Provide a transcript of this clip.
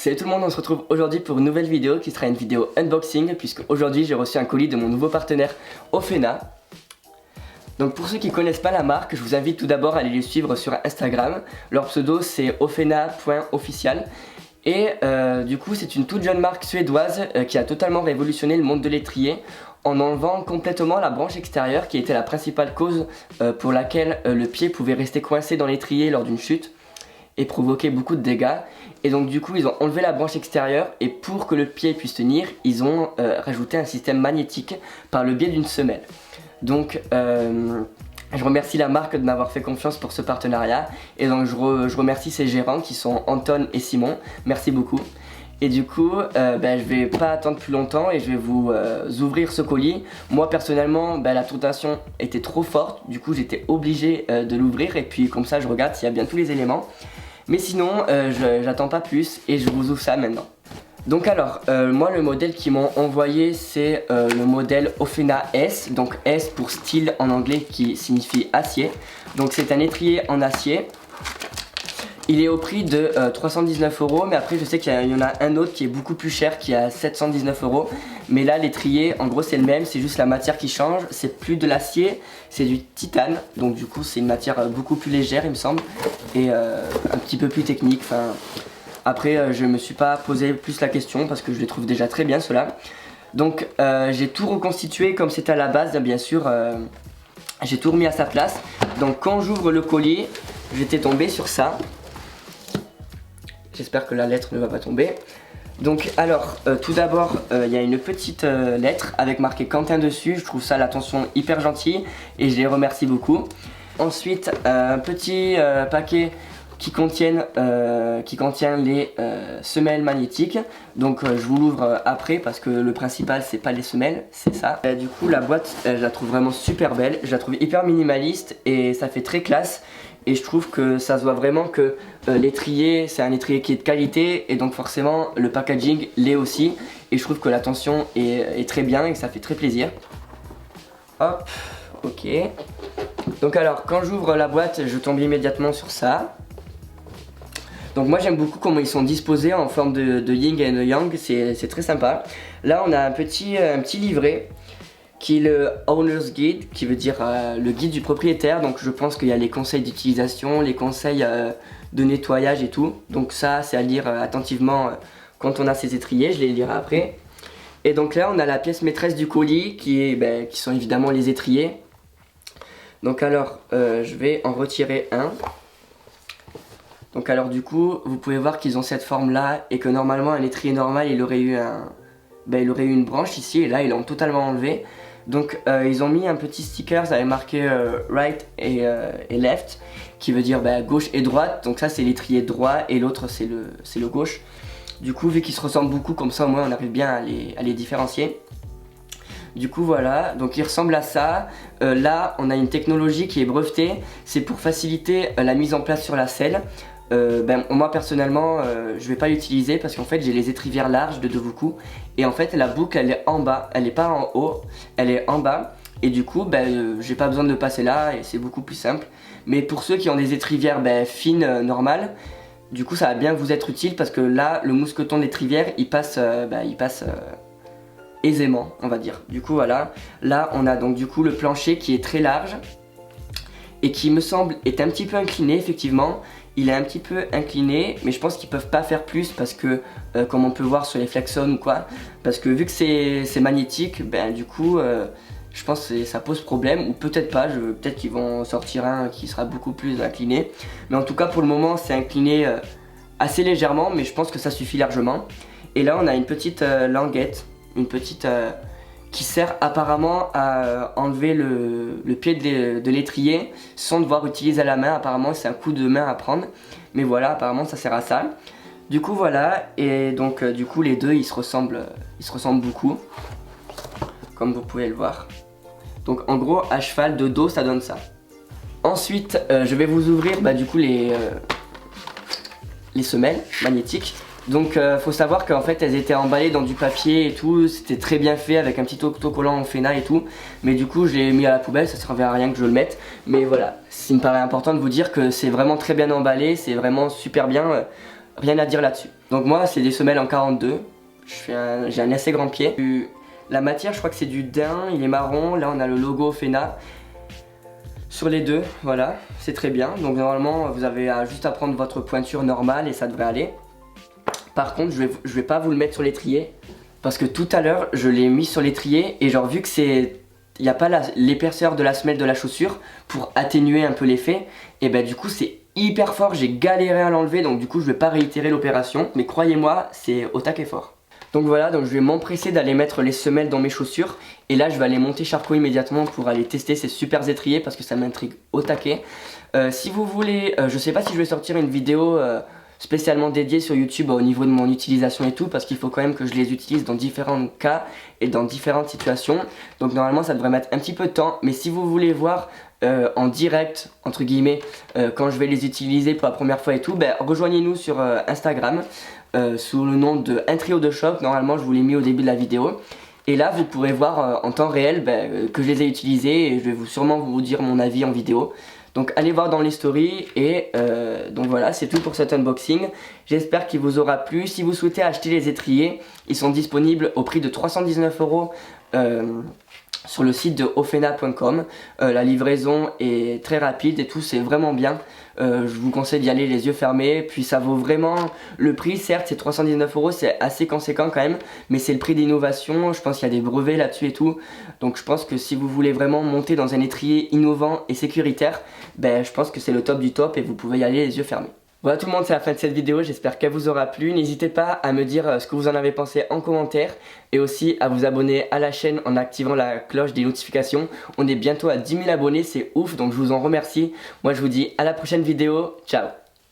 Salut tout le monde, on se retrouve aujourd'hui pour une nouvelle vidéo qui sera une vidéo unboxing, puisque aujourd'hui j'ai reçu un colis de mon nouveau partenaire Ofena. Donc pour ceux qui ne connaissent pas la marque, je vous invite tout d'abord à aller les suivre sur Instagram. Leur pseudo c'est ofena.official. Et du coup c'est une toute jeune marque suédoise qui a totalement révolutionné le monde de l'étrier en enlevant complètement la branche extérieure qui était la principale cause pour laquelle le pied pouvait rester coincé dans l'étrier lors d'une chute et provoquer beaucoup de dégâts. Et donc du coup ils ont enlevé la branche extérieure et pour que le pied puisse tenir, ils ont rajouté un système magnétique par le biais d'une semelle. Donc je remercie la marque de m'avoir fait confiance pour ce partenariat et donc je remercie ses gérants qui sont Anton et Simon, merci beaucoup. Et du coup je vais pas attendre plus longtemps et je vais vous ouvrir ce colis. Moi personnellement la tentation était trop forte, du coup j'étais obligé de l'ouvrir et puis comme ça je regarde s'il y a bien tous les éléments. Mais sinon j'attends pas plus et je vous ouvre ça maintenant. Donc alors moi le modèle qu'ils m'ont envoyé c'est le modèle Ofena S. Donc S pour style en anglais qui signifie acier. Donc c'est un étrier en acier. Il est au prix de 319 €, mais après je sais qu'il y en a un autre qui est beaucoup plus cher qui est à 719 €. Mais là l'étrier en gros c'est le même, c'est juste la matière qui change, c'est plus de l'acier, c'est du titane. Donc du coup c'est une matière beaucoup plus légère il me semble et un petit peu plus technique. Enfin, après je me suis pas posé plus la question parce que je les trouve déjà très bien ceux-là. Donc j'ai tout reconstitué comme c'était à la base bien sûr, j'ai tout remis à sa place. Donc quand j'ouvre le colis j'étais tombé sur ça. J'espère que la lettre ne va pas tomber. Donc alors, tout d'abord, il y a une petite lettre avec marqué Quentin dessus. Je trouve ça l'attention hyper gentille et je les remercie beaucoup. Ensuite, un petit paquet qui contient les semelles magnétiques. Donc je vous l'ouvre après parce que le principal c'est pas les semelles, c'est ça. Du coup la boîte je la trouve vraiment super belle, je la trouve hyper minimaliste et ça fait très classe. Et je trouve que ça se voit vraiment que l'étrier c'est un étrier qui est de qualité et donc forcément le packaging l'est aussi. Et je trouve que l'attention est très bien et que ça fait très plaisir. Hop, ok. Donc alors quand j'ouvre la boîte je tombe immédiatement sur ça. Donc moi j'aime beaucoup comment ils sont disposés en forme de yin et de yang, c'est très sympa. Là on a un petit livret qui est le Owner's Guide, qui veut dire le guide du propriétaire. Donc je pense qu'il y a les conseils d'utilisation, les conseils de nettoyage et tout. Donc ça c'est à lire attentivement quand on a ses étriers, je les lirai après. Et donc là on a la pièce maîtresse du colis qui sont évidemment les étriers. Donc alors je vais en retirer un. Donc alors du coup vous pouvez voir qu'ils ont cette forme là et que normalement un étrier normal il aurait eu une branche ici et là ils l'ont totalement enlevé. Donc ils ont mis un petit sticker, ça avait marqué right et left qui veut dire gauche et droite. Donc ça c'est l'étrier droit et l'autre c'est le gauche. Du coup vu qu'ils se ressemblent beaucoup comme ça au moins on arrive bien à les différencier. Du coup voilà, donc il ressemble à ça. Là on a une technologie qui est brevetée, c'est pour faciliter la mise en place sur la selle. Moi personnellement je vais pas l'utiliser parce qu'en fait j'ai les étrivières larges de Dovuku et en fait la boucle elle est en bas, elle est pas en haut, elle est en bas et du coup j'ai pas besoin de passer là et c'est beaucoup plus simple. Mais pour ceux qui ont des étrivières fines normales, du coup ça va bien vous être utile parce que là le mousqueton d'étrivière il passe aisément on va dire. Du coup voilà, là on a donc du coup le plancher qui est très large et qui me semble est un petit peu incliné effectivement. Il est un petit peu incliné mais je pense qu'ils peuvent pas faire plus parce que comme on peut voir sur les Flexon ou quoi, parce que vu que c'est magnétique du coup je pense que ça pose problème ou peut-être pas, peut-être qu'ils vont sortir un qui sera beaucoup plus incliné. Mais en tout cas pour le moment c'est incliné assez légèrement mais je pense que ça suffit largement. Et là on a une petite languette, qui sert apparemment à enlever le pied de l'étrier sans devoir utiliser la main. Apparemment c'est un coup de main à prendre, mais voilà apparemment ça sert à ça. Du coup voilà, et donc du coup les deux ils se ressemblent beaucoup comme vous pouvez le voir. Donc en gros à cheval de dos ça donne ça. Ensuite je vais vous ouvrir du coup les semelles magnétiques. Donc faut savoir qu'en fait elles étaient emballées dans du papier et tout, c'était très bien fait avec un petit autocollant en Ofena et tout. Mais du coup je l'ai mis à la poubelle, ça servait à rien que je le mette. Mais voilà, il me paraît important de vous dire que c'est vraiment très bien emballé, c'est vraiment super bien. rien à dire là-dessus. Donc moi c'est des semelles en 42, j'ai un assez grand pied. La matière je crois que c'est du daim, il est marron, là on a le logo Ofena. Sur les deux, voilà, c'est très bien. Donc normalement vous avez juste à prendre votre pointure normale et ça devrait aller. Par contre je vais pas vous le mettre sur l'étrier. Parce que tout à l'heure je l'ai mis sur l'étrier et genre vu que c'est... Il n'y a pas l'épaisseur de la semelle de la chaussure pour atténuer un peu l'effet. Et ben du coup c'est hyper fort, j'ai galéré à l'enlever. Donc du coup je vais pas réitérer l'opération. Mais croyez-moi, c'est au taquet fort. Donc voilà, donc je vais m'empresser d'aller mettre les semelles dans mes chaussures. Et là je vais aller monter Charcot immédiatement pour aller tester ces super étriers parce que ça m'intrigue au taquet. Si vous voulez, je sais pas si je vais sortir une vidéo spécialement dédiée sur YouTube au niveau de mon utilisation et tout, parce qu'il faut quand même que je les utilise dans différents cas et dans différentes situations. Donc normalement ça devrait mettre un petit peu de temps, mais si vous voulez voir en direct entre guillemets quand je vais les utiliser pour la première fois et tout, ben, rejoignez-nous sur Instagram sous le nom de Un Trio de Choc. Normalement je vous l'ai mis au début de la vidéo. Et là vous pourrez voir en temps réel que je les ai utilisés et je vais sûrement vous dire mon avis en vidéo. Donc allez voir dans les stories et donc voilà, c'est tout pour cet unboxing. J'espère qu'il vous aura plu. Si vous souhaitez acheter les étriers, ils sont disponibles au prix de 319 € sur le site de ofena.com. La livraison est très rapide et tout, c'est vraiment bien. Je vous conseille d'y aller les yeux fermés. Puis ça vaut vraiment le prix, certes c'est 319 €, c'est assez conséquent quand même, mais c'est le prix d'innovation. Je pense qu'il y a des brevets là-dessus et tout. Donc je pense que si vous voulez vraiment monter dans un étrier innovant et sécuritaire, ben, je pense que c'est le top du top et vous pouvez y aller les yeux fermés. Voilà tout le monde, c'est la fin de cette vidéo, j'espère qu'elle vous aura plu. N'hésitez pas à me dire ce que vous en avez pensé en commentaire et aussi à vous abonner à la chaîne en activant la cloche des notifications. On est bientôt à 10 000 abonnés, c'est ouf, donc je vous en remercie. Moi je vous dis à la prochaine vidéo, ciao.